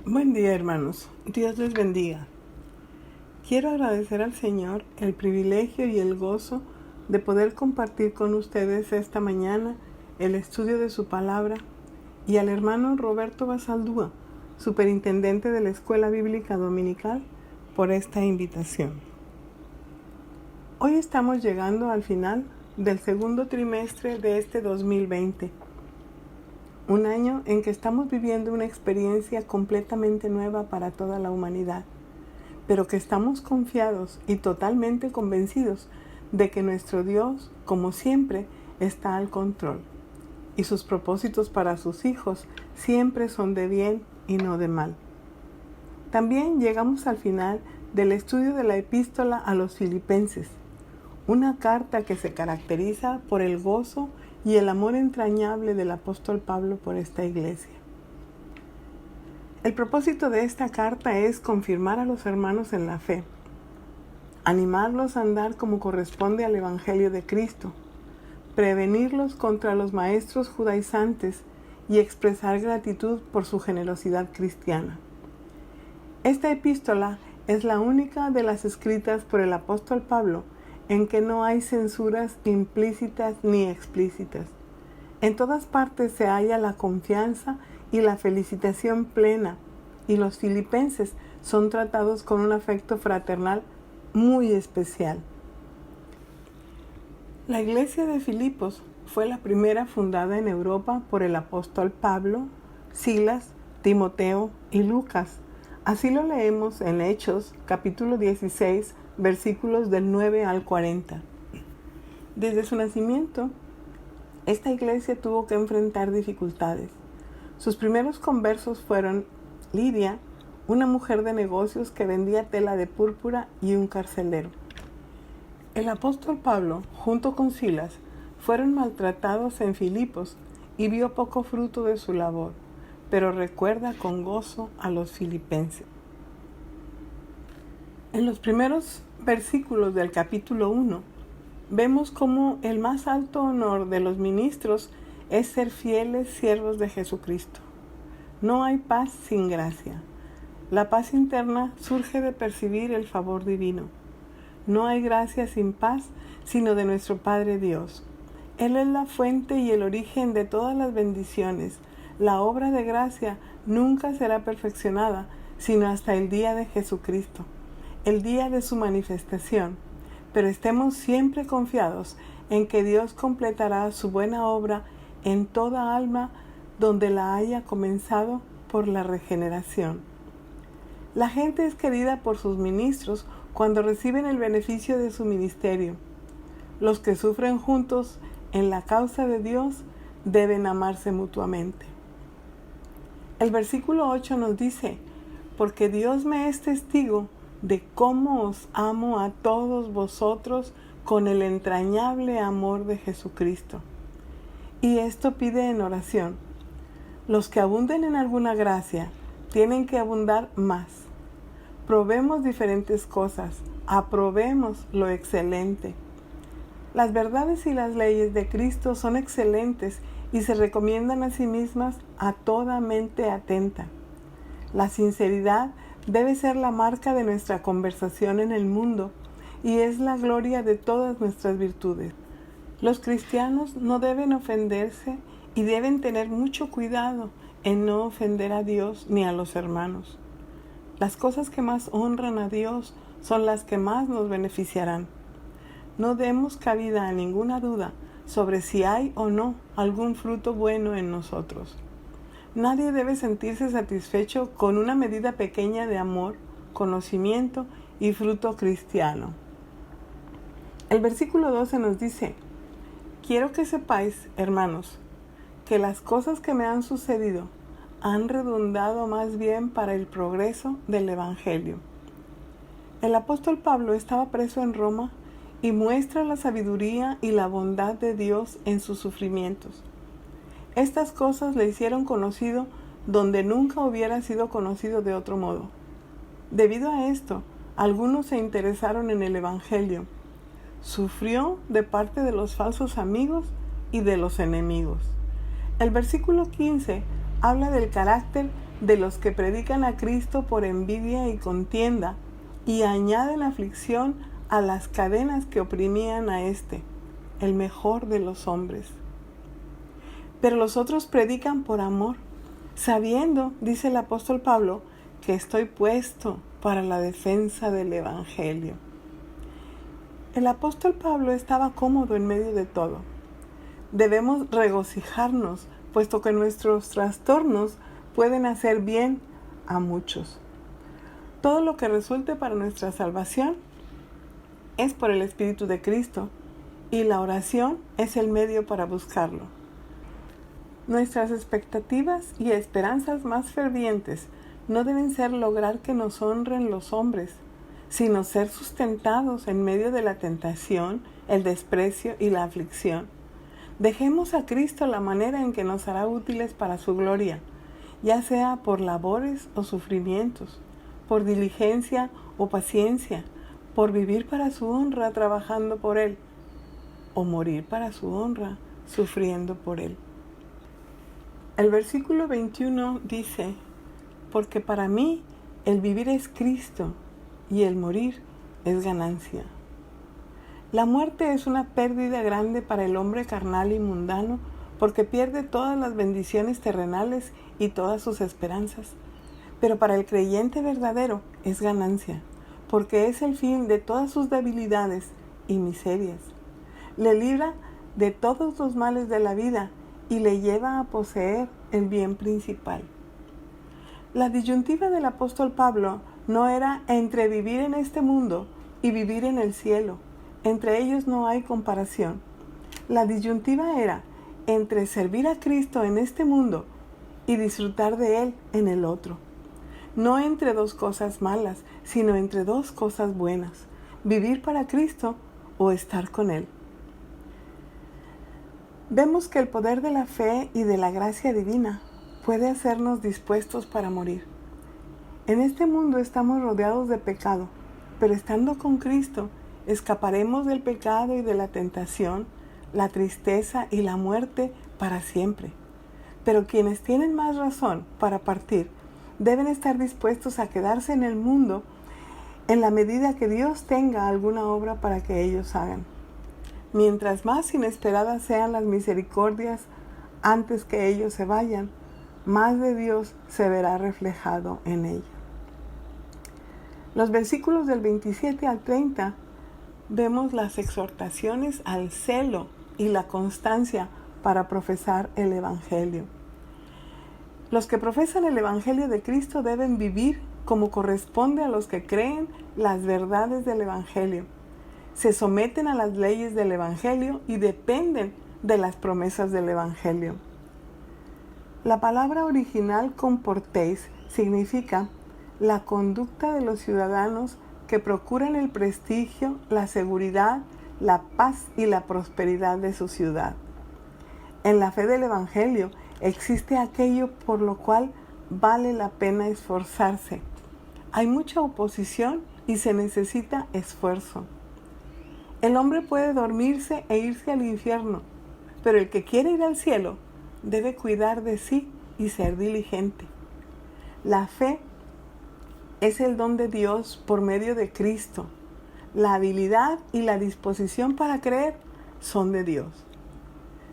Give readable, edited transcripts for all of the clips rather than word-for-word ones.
Buen día, hermanos. Dios les bendiga. Quiero agradecer al Señor el privilegio y el gozo de poder compartir con ustedes esta mañana el estudio de su palabra, y al hermano Roberto Basaldúa, superintendente de la Escuela Bíblica Dominical, por esta invitación. Hoy estamos llegando al final del segundo trimestre de este 2020. Un año en que estamos viviendo una experiencia completamente nueva para toda la humanidad, pero que estamos confiados y totalmente convencidos de que nuestro Dios, como siempre, está al control, y sus propósitos para sus hijos siempre son de bien y no de mal. También llegamos al final del estudio de la epístola a los Filipenses, una carta que se caracteriza por el gozo y el amor entrañable del apóstol Pablo por esta iglesia. El propósito de esta carta es confirmar a los hermanos en la fe, animarlos a andar como corresponde al Evangelio de Cristo, prevenirlos contra los maestros judaizantes y expresar gratitud por su generosidad cristiana. Esta epístola es la única de las escritas por el apóstol Pablo en que no hay censuras implícitas ni explícitas. En todas partes se halla la confianza y la felicitación plena, y los filipenses son tratados con un afecto fraternal muy especial. La iglesia de Filipos fue la primera fundada en Europa por el apóstol Pablo, Silas, Timoteo y Lucas. Así lo leemos en Hechos, capítulo 16, versículos del 9 al 40. Desde su nacimiento, esta iglesia tuvo que enfrentar dificultades. Sus primeros conversos fueron Lidia, una mujer de negocios que vendía tela de púrpura, y un carcelero. El apóstol Pablo, junto con Silas, fueron maltratados en Filipos y vio poco fruto de su labor, pero recuerda con gozo a los filipenses. En los primeros versículos del capítulo 1, vemos cómo el más alto honor de los ministros es ser fieles siervos de Jesucristo. No hay paz sin gracia. La paz interna surge de percibir el favor divino. No hay gracia sin paz, sino de nuestro Padre Dios. Él es la fuente y el origen de todas las bendiciones. La obra de gracia nunca será perfeccionada, sino hasta el día de Jesucristo, el día de su manifestación. Pero estemos siempre confiados en que Dios completará su buena obra en toda alma donde la haya comenzado por la regeneración. La gente es querida por sus ministros cuando reciben el beneficio de su ministerio. Los que sufren juntos en la causa de Dios deben amarse mutuamente. El versículo 8 nos dice: porque Dios me es testigo de cómo os amo a todos vosotros con el entrañable amor de Jesucristo. Y esto pide en oración. Los que abunden en alguna gracia tienen que abundar más. Probemos diferentes cosas, aprobemos lo excelente. Las verdades y las leyes de Cristo son excelentes y se recomiendan a sí mismas a toda mente atenta. La sinceridad debe ser la marca de nuestra conversación en el mundo y es la gloria de todas nuestras virtudes. Los cristianos no deben ofenderse y deben tener mucho cuidado en no ofender a Dios ni a los hermanos. Las cosas que más honran a Dios son las que más nos beneficiarán. No demos cabida a ninguna duda sobre si hay o no algún fruto bueno en nosotros. Nadie debe sentirse satisfecho con una medida pequeña de amor, conocimiento y fruto cristiano. El versículo 12 nos dice: quiero que sepáis, hermanos, que las cosas que me han sucedido han redundado más bien para el progreso del Evangelio. El apóstol Pablo estaba preso en Roma y muestra la sabiduría y la bondad de Dios en sus sufrimientos. Estas cosas le hicieron conocido donde nunca hubiera sido conocido de otro modo. Debido a esto, algunos se interesaron en el Evangelio. Sufrió de parte de los falsos amigos y de los enemigos. El versículo 15 habla del carácter de los que predican a Cristo por envidia y contienda, y añaden aflicción a las cadenas que oprimían a este, el mejor de los hombres. Pero los otros predican por amor, sabiendo, dice el apóstol Pablo, que estoy puesto para la defensa del Evangelio. El apóstol Pablo estaba cómodo en medio de todo. Debemos regocijarnos, puesto que nuestros trastornos pueden hacer bien a muchos. Todo lo que resulte para nuestra salvación es por el Espíritu de Cristo, y la oración es el medio para buscarlo. Nuestras expectativas y esperanzas más fervientes no deben ser lograr que nos honren los hombres, sino ser sustentados en medio de la tentación, el desprecio y la aflicción. Dejemos a Cristo la manera en que nos hará útiles para su gloria, ya sea por labores o sufrimientos, por diligencia o paciencia, por vivir para su honra trabajando por Él, o morir para su honra sufriendo por Él. El versículo 21 dice: porque para mí el vivir es Cristo y el morir es ganancia. La muerte es una pérdida grande para el hombre carnal y mundano, porque pierde todas las bendiciones terrenales y todas sus esperanzas. Pero para el creyente verdadero es ganancia, porque es el fin de todas sus debilidades y miserias. Le libra de todos los males de la vida y le lleva a poseer el bien principal. La disyuntiva del apóstol Pablo no era entre vivir en este mundo y vivir en el cielo. Entre ellos no hay comparación. La disyuntiva era entre servir a Cristo en este mundo y disfrutar de Él en el otro. No entre dos cosas malas, sino entre dos cosas buenas: vivir para Cristo o estar con Él. Vemos que el poder de la fe y de la gracia divina puede hacernos dispuestos para morir. En este mundo estamos rodeados de pecado, pero estando con Cristo, escaparemos del pecado y de la tentación, la tristeza y la muerte para siempre. Pero quienes tienen más razón para partir deben estar dispuestos a quedarse en el mundo en la medida que Dios tenga alguna obra para que ellos hagan. Mientras más inesperadas sean las misericordias antes que ellos se vayan, más de Dios se verá reflejado en ellos. Los versículos del 27 al 30 vemos las exhortaciones al celo y la constancia para profesar el Evangelio. Los que profesan el Evangelio de Cristo deben vivir como corresponde a los que creen las verdades del Evangelio. Se someten a las leyes del Evangelio y dependen de las promesas del Evangelio. La palabra original comportéis significa la conducta de los ciudadanos que procuran el prestigio, la seguridad, la paz y la prosperidad de su ciudad. En la fe del Evangelio existe aquello por lo cual vale la pena esforzarse. Hay mucha oposición y se necesita esfuerzo. El hombre puede dormirse e irse al infierno, pero el que quiere ir al cielo debe cuidar de sí y ser diligente. La fe es el don de Dios por medio de Cristo. La habilidad y la disposición para creer son de Dios.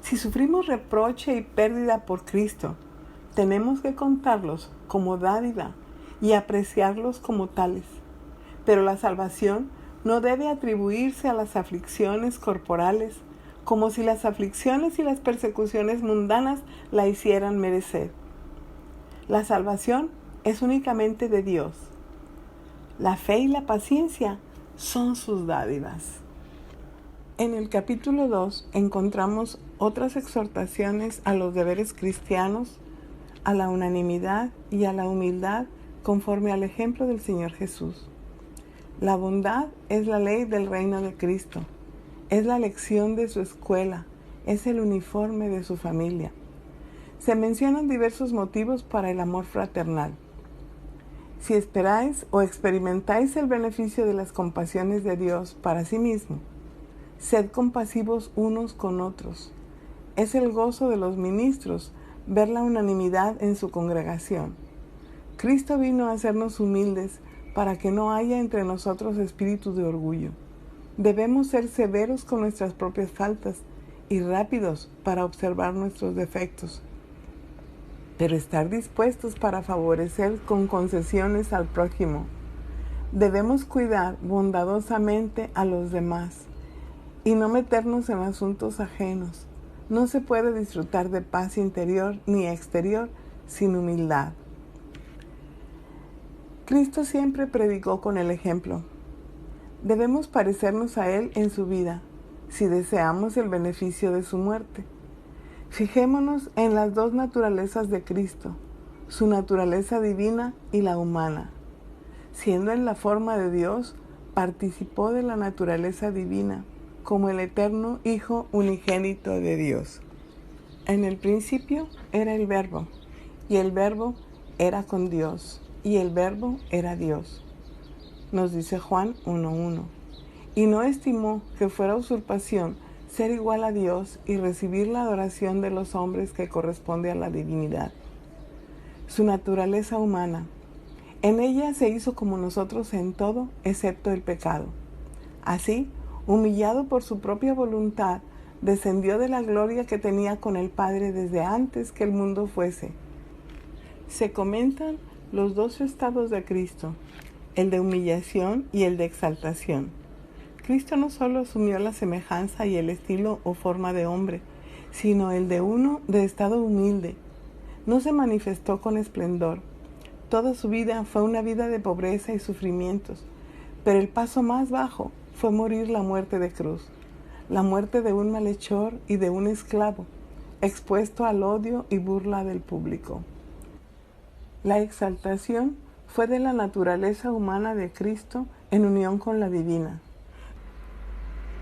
Si sufrimos reproche y pérdida por Cristo, tenemos que contarlos como dádiva y apreciarlos como tales. Pero la salvación no debe atribuirse a las aflicciones corporales, como si las aflicciones y las persecuciones mundanas la hicieran merecer. La salvación es únicamente de Dios. La fe y la paciencia son sus dádivas. En el capítulo 2 encontramos otras exhortaciones a los deberes cristianos, a la unanimidad y a la humildad conforme al ejemplo del Señor Jesús. La bondad es la ley del reino de Cristo, es la lección de su escuela, es el uniforme de su familia. Se mencionan diversos motivos para el amor fraternal. Si esperáis o experimentáis el beneficio de las compasiones de Dios para sí mismo, sed compasivos unos con otros. Es el gozo de los ministros ver la unanimidad en su congregación. Cristo vino a hacernos humildes para que no haya entre nosotros espíritu de orgullo. Debemos ser severos con nuestras propias faltas y rápidos para observar nuestros defectos, pero estar dispuestos para favorecer con concesiones al prójimo. Debemos cuidar bondadosamente a los demás y no meternos en asuntos ajenos. No se puede disfrutar de paz interior ni exterior sin humildad. Cristo siempre predicó con el ejemplo. Debemos parecernos a Él en su vida, si deseamos el beneficio de su muerte. Fijémonos en las dos naturalezas de Cristo, su naturaleza divina y la humana. Siendo en la forma de Dios, participó de la naturaleza divina, como el eterno Hijo unigénito de Dios. En el principio era el Verbo, y el Verbo era con Dios, y el Verbo era Dios. Nos dice Juan 1:1. Y no estimó que fuera usurpación ser igual a Dios y recibir la adoración de los hombres que corresponde a la divinidad. Su naturaleza humana. En ella se hizo como nosotros en todo, excepto el pecado. Así, humillado por su propia voluntad, descendió de la gloria que tenía con el Padre desde antes que el mundo fuese. Se comentan los dos estados de Cristo, el de humillación y el de exaltación. Cristo no solo asumió la semejanza y el estilo o forma de hombre, sino el de uno de estado humilde. No se manifestó con esplendor. Toda su vida fue una vida de pobreza y sufrimientos, pero el paso más bajo fue morir la muerte de cruz, la muerte de un malhechor y de un esclavo, expuesto al odio y burla del público. La exaltación fue de la naturaleza humana de Cristo en unión con la divina.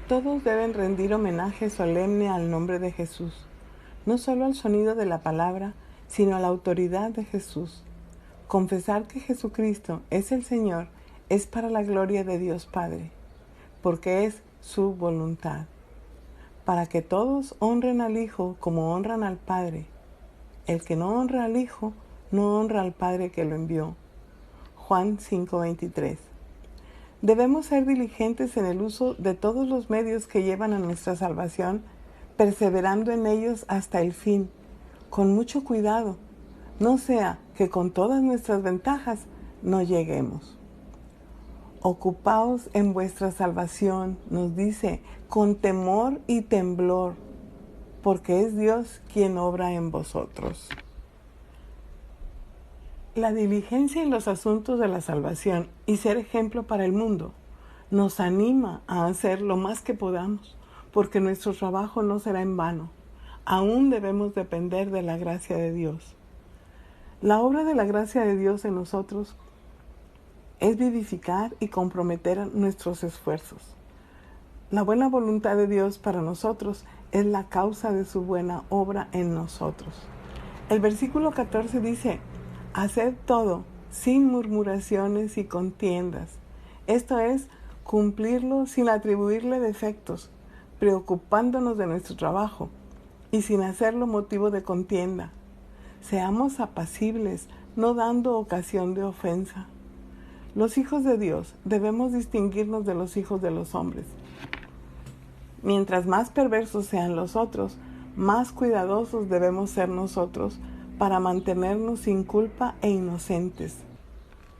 Todos deben rendir homenaje solemne al nombre de Jesús, no solo al sonido de la palabra, sino a la autoridad de Jesús. Confesar que Jesucristo es el Señor es para la gloria de Dios Padre, porque es su voluntad, para que todos honren al Hijo como honran al Padre. El que no honra al Hijo, no honra al Padre que lo envió. Juan 5:23. Debemos ser diligentes en el uso de todos los medios que llevan a nuestra salvación, perseverando en ellos hasta el fin, con mucho cuidado, no sea que con todas nuestras ventajas no lleguemos. Ocupaos en vuestra salvación, nos dice, con temor y temblor, porque es Dios quien obra en vosotros. La diligencia en los asuntos de la salvación y ser ejemplo para el mundo nos anima a hacer lo más que podamos, porque nuestro trabajo no será en vano. Aún debemos depender de la gracia de Dios. La obra de la gracia de Dios en nosotros es vivificar y comprometer nuestros esfuerzos. La buena voluntad de Dios para nosotros es la causa de su buena obra en nosotros. El versículo 14 dice: haced todo sin murmuraciones y contiendas. Esto es, cumplirlo sin atribuirle defectos, preocupándonos de nuestro trabajo y sin hacerlo motivo de contienda. Seamos apacibles, no dando ocasión de ofensa. Los hijos de Dios debemos distinguirnos de los hijos de los hombres. Mientras más perversos sean los otros, más cuidadosos debemos ser nosotros para mantenernos sin culpa e inocentes.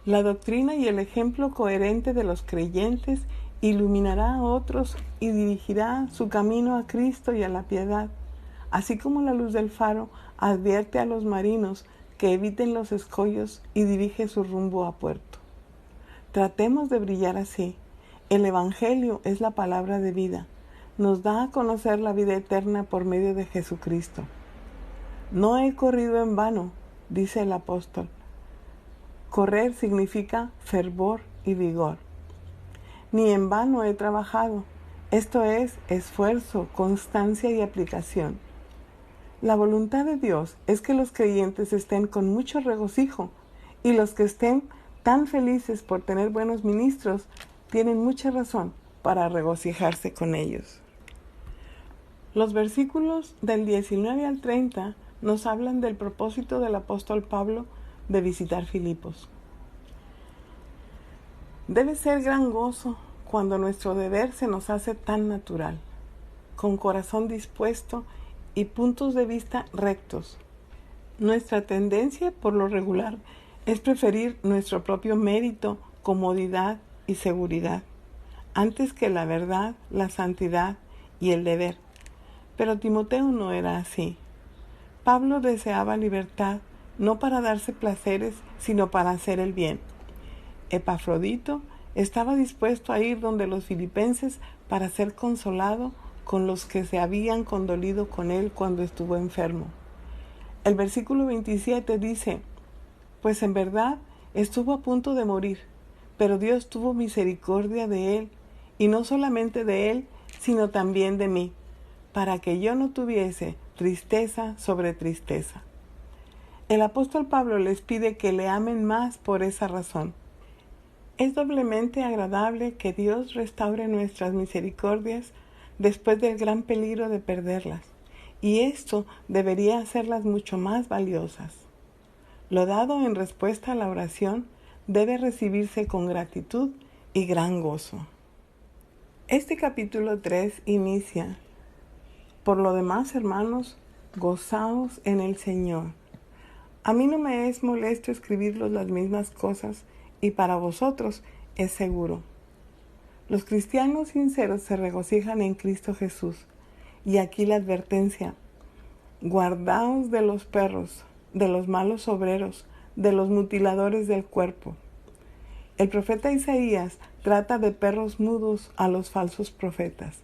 La doctrina y el ejemplo coherente de los creyentes iluminará a otros y dirigirá su camino a Cristo y a la piedad, así como la luz del faro advierte a los marinos que eviten los escollos y dirige su rumbo a puerto. Tratemos de brillar así. El Evangelio es la palabra de vida. Nos da a conocer la vida eterna por medio de Jesucristo. No he corrido en vano, dice el apóstol. Correr significa fervor y vigor. Ni en vano he trabajado. Esto es esfuerzo, constancia y aplicación. La voluntad de Dios es que los creyentes estén con mucho regocijo y los que estén tan felices por tener buenos ministros tienen mucha razón para regocijarse con ellos. Los versículos del 19 al 30 nos hablan del propósito del apóstol Pablo de visitar Filipos. Debe ser gran gozo cuando nuestro deber se nos hace tan natural, con corazón dispuesto y puntos de vista rectos. Nuestra tendencia, por lo regular, es preferir nuestro propio mérito, comodidad y seguridad, antes que la verdad, la santidad y el deber. Pero Timoteo no era así. Pablo deseaba libertad, no para darse placeres, sino para hacer el bien. Epafrodito estaba dispuesto a ir donde los filipenses para ser consolado con los que se habían condolido con él cuando estuvo enfermo. El versículo 27 dice: pues en verdad estuvo a punto de morir, pero Dios tuvo misericordia de él, y no solamente de él, sino también de mí, para que yo no tuviese tristeza sobre tristeza. El apóstol Pablo les pide que le amen más por esa razón. Es doblemente agradable que Dios restaure nuestras misericordias después del gran peligro de perderlas, y esto debería hacerlas mucho más valiosas. Lo dado en respuesta a la oración debe recibirse con gratitud y gran gozo. Este capítulo 3 inicia: por lo demás, hermanos, gozaos en el Señor. A mí no me es molesto escribirlos las mismas cosas, y para vosotros es seguro. Los cristianos sinceros se regocijan en Cristo Jesús. Y aquí la advertencia: guardaos de los perros, de los malos obreros, de los mutiladores del cuerpo. El profeta Isaías trata de perros mudos a los falsos profetas.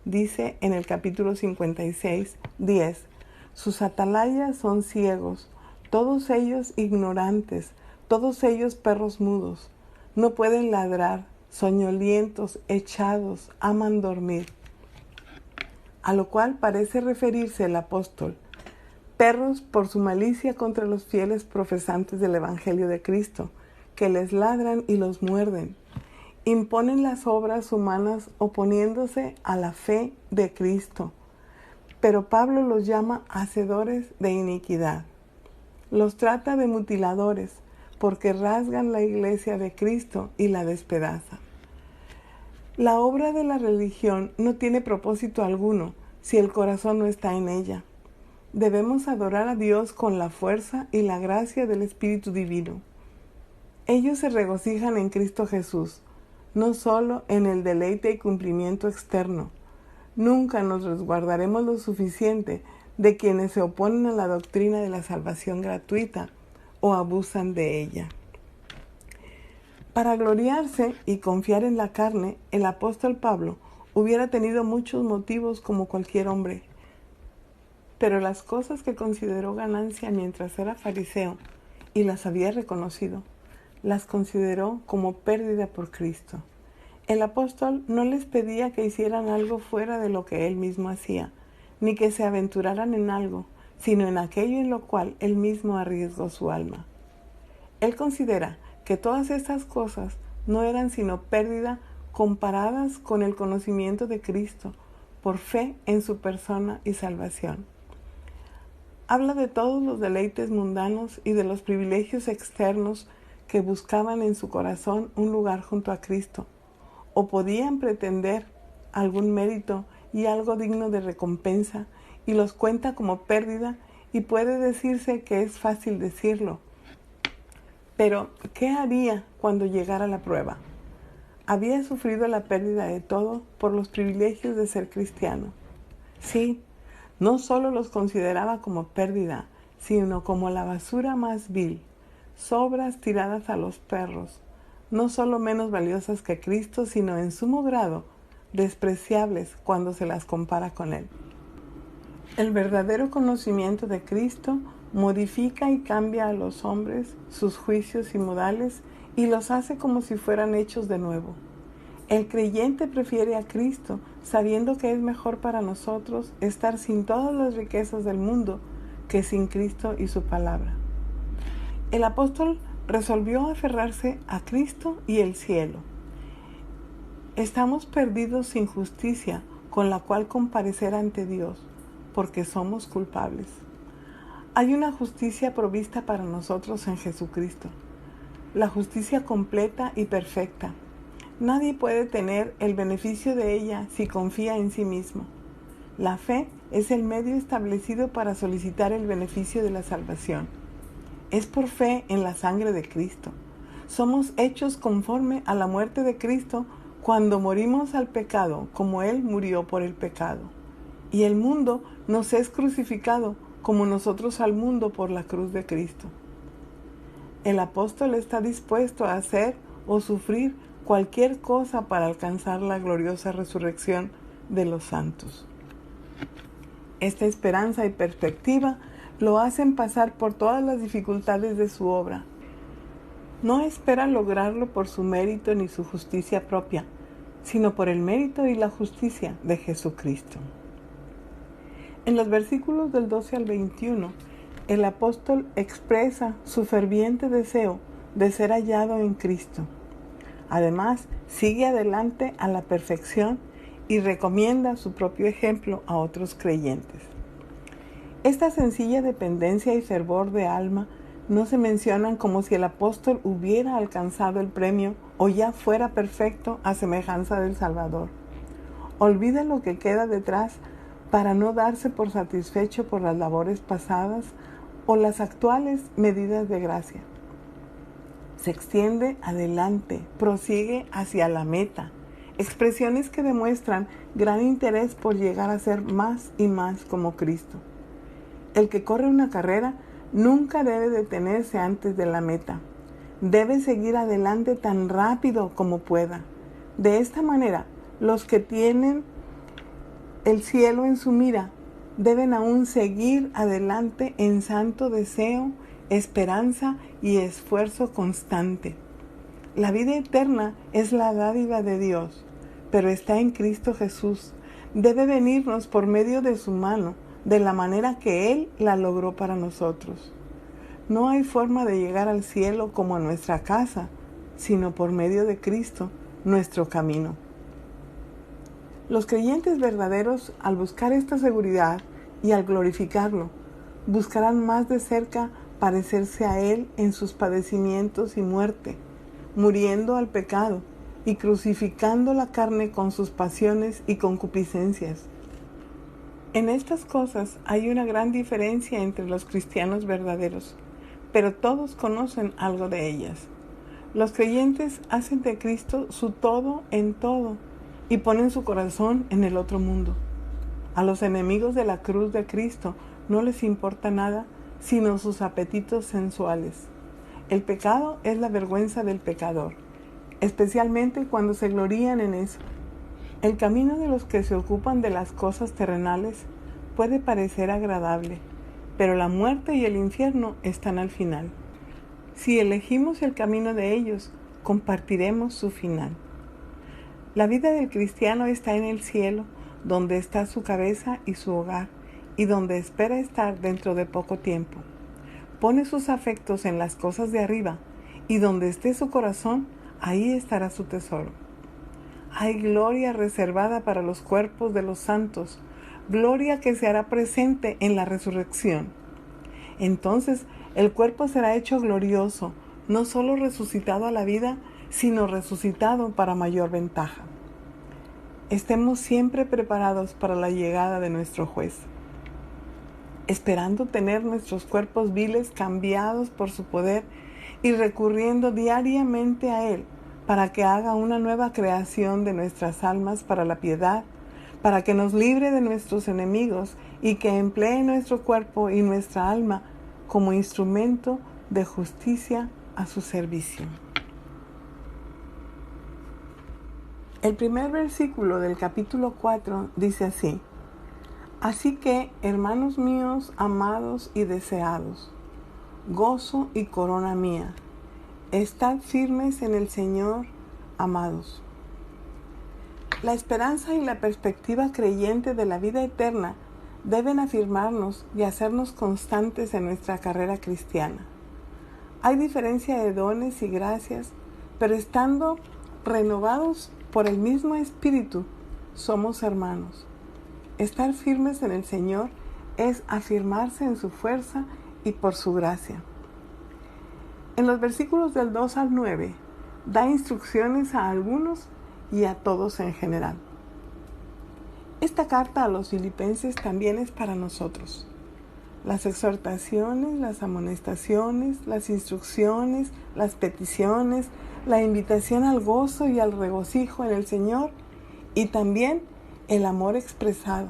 Dice en el capítulo 56, 10, sus atalayas son ciegos, todos ellos ignorantes, todos ellos perros mudos. No pueden ladrar, soñolientos, echados, aman dormir. A lo cual parece referirse el apóstol: perros por su malicia contra los fieles profesantes del Evangelio de Cristo, que les ladran y los muerden. Imponen las obras humanas oponiéndose a la fe de Cristo. Pero Pablo los llama hacedores de iniquidad. Los trata de mutiladores, porque rasgan la iglesia de Cristo y la despedazan. La obra de la religión no tiene propósito alguno si el corazón no está en ella. Debemos adorar a Dios con la fuerza y la gracia del Espíritu Divino. Ellos se regocijan en Cristo Jesús, no solo en el deleite y cumplimiento externo. Nunca nos resguardaremos lo suficiente de quienes se oponen a la doctrina de la salvación gratuita o abusan de ella. Para gloriarse y confiar en la carne, el apóstol Pablo hubiera tenido muchos motivos como cualquier hombre. Pero las cosas que consideró ganancia mientras era fariseo, y las había reconocido, las consideró como pérdida por Cristo. El apóstol no les pedía que hicieran algo fuera de lo que él mismo hacía, ni que se aventuraran en algo, sino en aquello en lo cual él mismo arriesgó su alma. Él considera que todas estas cosas no eran sino pérdida comparadas con el conocimiento de Cristo, por fe en su persona y salvación. Habla de todos los deleites mundanos y de los privilegios externos que buscaban en su corazón un lugar junto a Cristo, o podían pretender algún mérito y algo digno de recompensa, y los cuenta como pérdida, y puede decirse que es fácil decirlo. Pero, ¿qué haría cuando llegara la prueba? Había sufrido la pérdida de todo por los privilegios de ser cristiano. Sí, no solo los consideraba como pérdida, sino como la basura más vil, sobras tiradas a los perros, no solo menos valiosas que Cristo, sino en sumo grado despreciables cuando se las compara con Él. El verdadero conocimiento de Cristo modifica y cambia a los hombres, sus juicios y modales, y los hace como si fueran hechos de nuevo. El creyente prefiere a Cristo, sabiendo que es mejor para nosotros estar sin todas las riquezas del mundo que sin Cristo y su palabra. El apóstol resolvió aferrarse a Cristo y el cielo. Estamos perdidos sin justicia con la cual comparecer ante Dios, porque somos culpables. Hay una justicia provista para nosotros en Jesucristo, la justicia completa y perfecta. Nadie puede tener el beneficio de ella si confía en sí mismo. La fe es el medio establecido para solicitar el beneficio de la salvación. Es por fe en la sangre de Cristo. Somos hechos conforme a la muerte de Cristo cuando morimos al pecado, como Él murió por el pecado. Y el mundo nos es crucificado como nosotros al mundo por la cruz de Cristo. El apóstol está dispuesto a hacer o sufrir cualquier cosa para alcanzar la gloriosa resurrección de los santos. Esta esperanza y perspectiva lo hacen pasar por todas las dificultades de su obra. No espera lograrlo por su mérito ni su justicia propia, sino por el mérito y la justicia de Jesucristo. En los versículos del 12 al 21, el apóstol expresa su ferviente deseo de ser hallado en Cristo. Además, sigue adelante a la perfección y recomienda su propio ejemplo a otros creyentes. Esta sencilla dependencia y fervor de alma no se mencionan como si el apóstol hubiera alcanzado el premio o ya fuera perfecto a semejanza del Salvador. Olvida lo que queda detrás para no darse por satisfecho por las labores pasadas o las actuales medidas de gracia. Se extiende adelante, prosigue hacia la meta. Expresiones que demuestran gran interés por llegar a ser más y más como Cristo. El que corre una carrera nunca debe detenerse antes de la meta. Debe seguir adelante tan rápido como pueda. De esta manera, los que tienen el cielo en su mira deben aún seguir adelante en santo deseo, esperanza y esfuerzo constante. La vida eterna es la dádiva de Dios, pero está en Cristo Jesús. Debe venirnos por medio de su mano, de la manera que Él la logró para nosotros. No hay forma de llegar al cielo como a nuestra casa, sino por medio de Cristo, nuestro camino. Los creyentes verdaderos, al buscar esta seguridad y al glorificarlo, buscarán más de cerca parecerse a Él en sus padecimientos y muerte, muriendo al pecado y crucificando la carne con sus pasiones y concupiscencias. En estas cosas hay una gran diferencia entre los cristianos verdaderos, pero todos conocen algo de ellas. Los creyentes hacen de Cristo su todo en todo y ponen su corazón en el otro mundo. A los enemigos de la cruz de Cristo no les importa nada sino sus apetitos sensuales. El pecado es la vergüenza del pecador, especialmente cuando se glorían en eso. El camino de los que se ocupan de las cosas terrenales puede parecer agradable, pero la muerte y el infierno están al final. Si elegimos el camino de ellos, compartiremos su final. La vida del cristiano está en el cielo, donde está su cabeza y su hogar, y donde espera estar dentro de poco tiempo. Pone sus afectos en las cosas de arriba, y donde esté su corazón, ahí estará su tesoro. Hay gloria reservada para los cuerpos de los santos, gloria que se hará presente en la resurrección. Entonces el cuerpo será hecho glorioso, no solo resucitado a la vida, sino resucitado para mayor ventaja. Estemos siempre preparados para la llegada de nuestro juez, esperando tener nuestros cuerpos viles cambiados por su poder y recurriendo diariamente a Él para que haga una nueva creación de nuestras almas para la piedad, para que nos libre de nuestros enemigos y que emplee nuestro cuerpo y nuestra alma como instrumento de justicia a su servicio. El primer versículo del capítulo 4 dice así: Así que, hermanos míos, amados y deseados, gozo y corona mía, estad firmes en el Señor, amados. La esperanza y la perspectiva creyente de la vida eterna deben afirmarnos y hacernos constantes en nuestra carrera cristiana. Hay diferencia de dones y gracias, pero estando renovados por el mismo Espíritu, somos hermanos. Estar firmes en el Señor es afirmarse en su fuerza y por su gracia. En los versículos del 2 al 9 da instrucciones a algunos y a todos en general. Esta carta a los filipenses también es para nosotros. Las exhortaciones, las amonestaciones, las instrucciones, las peticiones, la invitación al gozo y al regocijo en el Señor y también el amor expresado.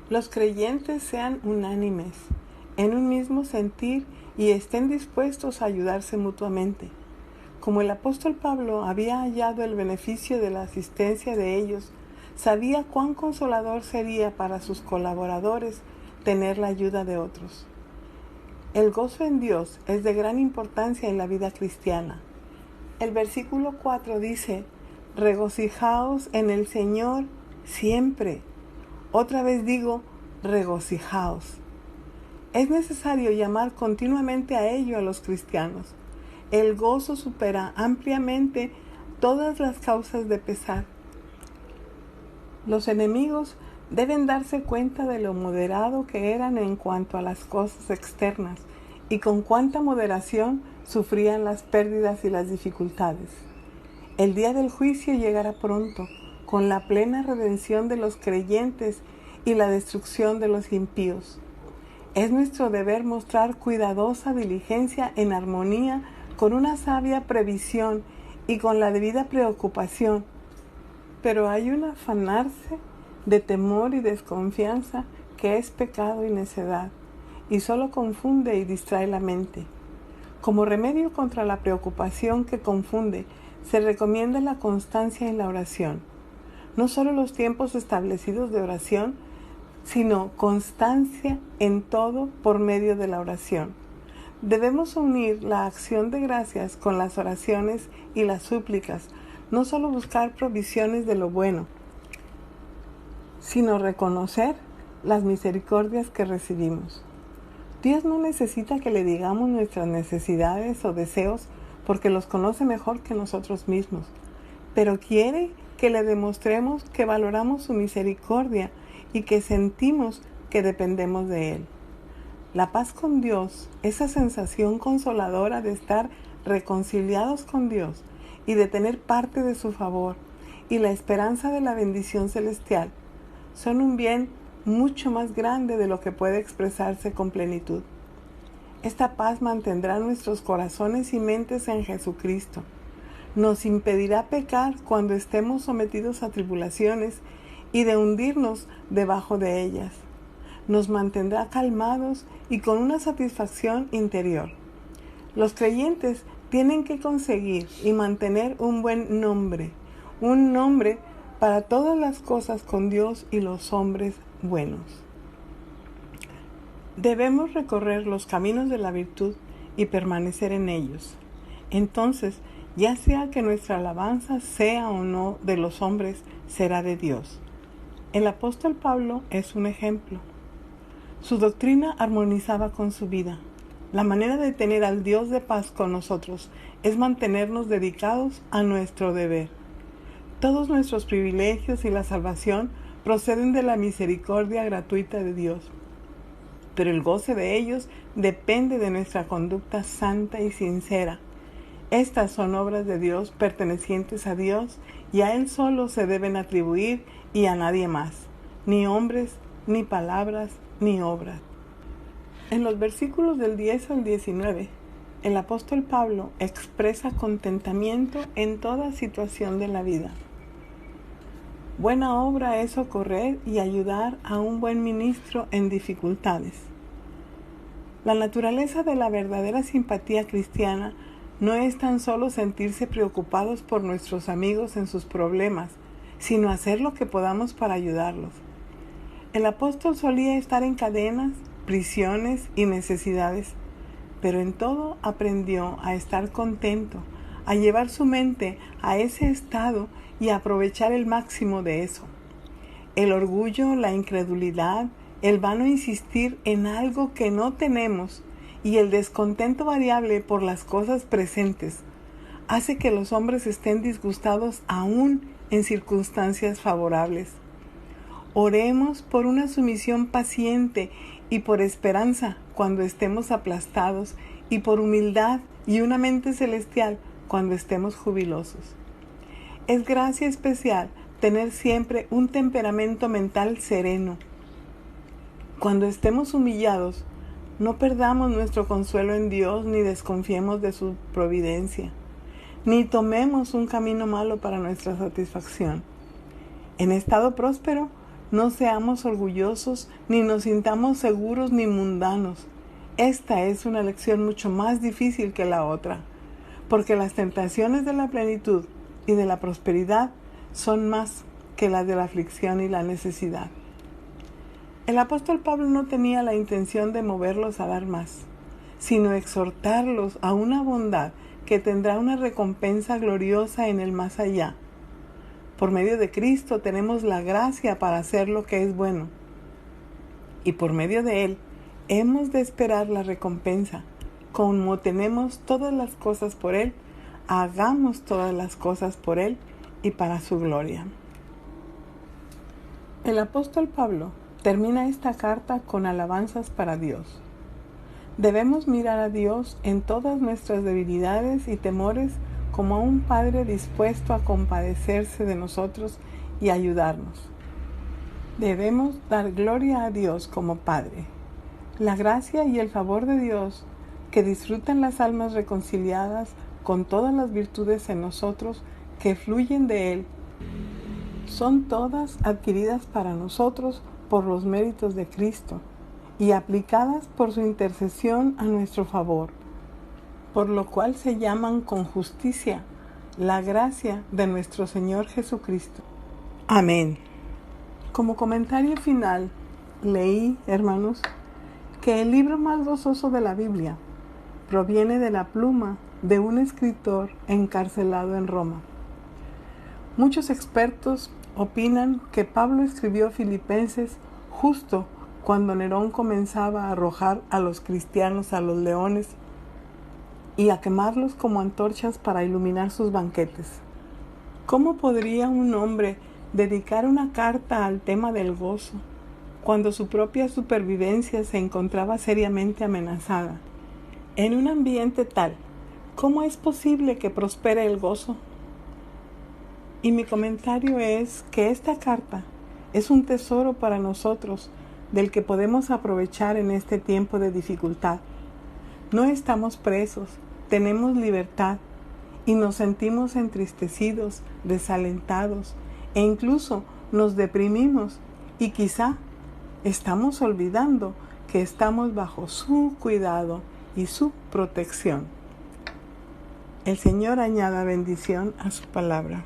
Los creyentes sean unánimes, en un mismo sentir y estén dispuestos a ayudarse mutuamente. Como el apóstol Pablo había hallado el beneficio de la asistencia de ellos, sabía cuán consolador sería para sus colaboradores tener la ayuda de otros. El gozo en Dios es de gran importancia en la vida cristiana. El versículo 4 dice: regocijaos en el Señor siempre. Otra vez digo, regocijaos. Es necesario llamar continuamente a ello a los cristianos. El gozo supera ampliamente todas las causas de pesar. Los enemigos deben darse cuenta de lo moderado que eran en cuanto a las cosas externas y con cuánta moderación sufrían las pérdidas y las dificultades. El día del juicio llegará pronto, con la plena redención de los creyentes y la destrucción de los impíos. Es nuestro deber mostrar cuidadosa diligencia en armonía con una sabia previsión y con la debida preocupación. Pero hay un afanarse de temor y desconfianza que es pecado y necedad, y solo confunde y distrae la mente. Como remedio contra la preocupación que confunde, se recomienda la constancia en la oración. No solo los tiempos establecidos de oración, sino constancia en todo por medio de la oración. Debemos unir la acción de gracias con las oraciones y las súplicas, no solo buscar provisiones de lo bueno, sino reconocer las misericordias que recibimos. Dios no necesita que le digamos nuestras necesidades o deseos porque los conoce mejor que nosotros mismos, pero quiere que le demostremos que valoramos su misericordia y que sentimos que dependemos de Él. La paz con Dios, esa sensación consoladora de estar reconciliados con Dios y de tener parte de su favor, y la esperanza de la bendición celestial, son un bien mucho más grande de lo que puede expresarse con plenitud. Esta paz mantendrá nuestros corazones y mentes en Jesucristo. Nos impedirá pecar cuando estemos sometidos a tribulaciones y de hundirnos debajo de ellas. Nos mantendrá calmados y con una satisfacción interior. Los creyentes tienen que conseguir y mantener un buen nombre, un nombre para todas las cosas con Dios y los hombres buenos. Debemos recorrer los caminos de la virtud y permanecer en ellos. Entonces, ya sea que nuestra alabanza sea o no de los hombres, será de Dios. El apóstol Pablo es un ejemplo. Su doctrina armonizaba con su vida. La manera de tener al Dios de paz con nosotros es mantenernos dedicados a nuestro deber. Todos nuestros privilegios y la salvación proceden de la misericordia gratuita de Dios, pero el goce de ellos depende de nuestra conducta santa y sincera. Estas son obras de Dios pertenecientes a Dios y a Él solo se deben atribuir y a nadie más, ni hombres, ni palabras, ni obras. En los versículos del 10 al 19, el apóstol Pablo expresa contentamiento en toda situación de la vida. Buena obra es socorrer y ayudar a un buen ministro en dificultades. La naturaleza de la verdadera simpatía cristiana no es tan solo sentirse preocupados por nuestros amigos en sus problemas, sino hacer lo que podamos para ayudarlos. El apóstol solía estar en cadenas, prisiones y necesidades, pero en todo aprendió a estar contento, a llevar su mente a ese estado y a aprovechar el máximo de eso. El orgullo, la incredulidad, el vano insistir en algo que no tenemos y el descontento variable por las cosas presentes hace que los hombres estén disgustados aún en circunstancias favorables. Oremos por una sumisión paciente y por esperanza cuando estemos aplastados, y por humildad y una mente celestial cuando estemos jubilosos. Es gracia especial tener siempre un temperamento mental sereno. Cuando estemos humillados, no perdamos nuestro consuelo en Dios ni desconfiemos de su providencia, ni tomemos un camino malo para nuestra satisfacción. En estado próspero, no seamos orgullosos, ni nos sintamos seguros ni mundanos. Esta es una lección mucho más difícil que la otra, porque las tentaciones de la plenitud y de la prosperidad son más que las de la aflicción y la necesidad. El apóstol Pablo no tenía la intención de moverlos a dar más, sino exhortarlos a una bondad que tendrá una recompensa gloriosa en el más allá. Por medio de Cristo tenemos la gracia para hacer lo que es bueno, y por medio de Él hemos de esperar la recompensa. Como tenemos todas las cosas por Él, hagamos todas las cosas por Él y para su gloria. El apóstol Pablo termina esta carta con alabanzas para Dios. Debemos mirar a Dios en todas nuestras debilidades y temores como a un Padre dispuesto a compadecerse de nosotros y ayudarnos. Debemos dar gloria a Dios como Padre. La gracia y el favor de Dios, que disfrutan las almas reconciliadas con todas las virtudes en nosotros que fluyen de Él, son todas adquiridas para nosotros por los méritos de Cristo y aplicadas por su intercesión a nuestro favor, por lo cual se llaman con justicia la gracia de nuestro Señor Jesucristo. Amén. Como comentario final, leí, hermanos, que el libro más gozoso de la Biblia proviene de la pluma de un escritor encarcelado en Roma. Muchos expertos opinan que Pablo escribió Filipenses justo cuando Nerón comenzaba a arrojar a los cristianos a los leones y a quemarlos como antorchas para iluminar sus banquetes. ¿Cómo podría un hombre dedicar una carta al tema del gozo cuando su propia supervivencia se encontraba seriamente amenazada? En un ambiente tal, ¿cómo es posible que prospere el gozo? Y mi comentario es que esta carta es un tesoro para nosotros del que podemos aprovechar en este tiempo de dificultad. No estamos presos, tenemos libertad y nos sentimos entristecidos, desalentados e incluso nos deprimimos y quizá estamos olvidando que estamos bajo su cuidado y su protección. El Señor añada bendición a su palabra.